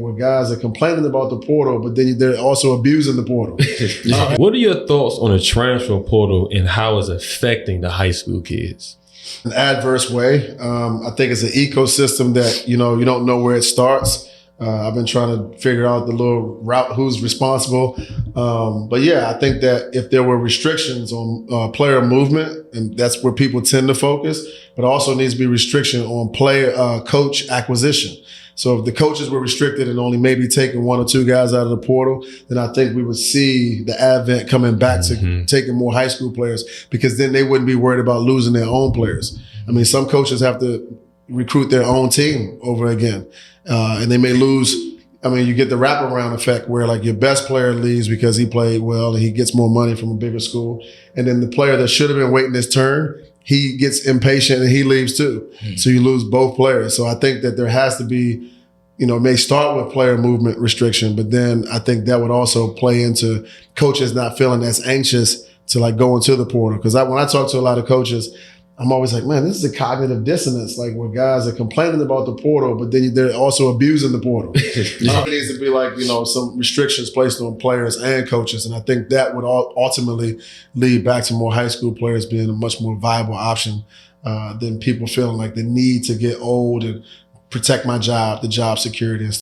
where guys are complaining about the portal, but then they're also abusing the portal. What are your thoughts on the transfer portal and how it's affecting the high school kids? An adverse way. I think it's an ecosystem that, you don't know where it starts. I've been trying to figure out the little route, who's responsible. But yeah, I think that if there were restrictions on player movement, and that's where people tend to focus, but also needs to be restriction on coach acquisition. So if the coaches were restricted and only maybe taking one or two guys out of the portal, then I think we would see the advent coming back to taking more high school players, because then they wouldn't be worried about losing their own players. I mean, some coaches have to recruit their own team over again. And they may lose. I mean, you get the wraparound effect where like your best player leaves because he played well and he gets more money from a bigger school. And then the player that should have been waiting his turn, he gets impatient and he leaves too. So you lose both players. So I think that there has to be, it may start with player movement restriction, but then I think that would also play into coaches not feeling as anxious to like go into the portal. Because when I talk to a lot of coaches, I'm always like, man, this is a cognitive dissonance, like where guys are complaining about the portal, but then they're also abusing the portal. It needs to be like, some restrictions placed on players and coaches. And I think that would ultimately lead back to more high school players being a much more viable option than people feeling like the need to get old and protect my job, the job security and stuff.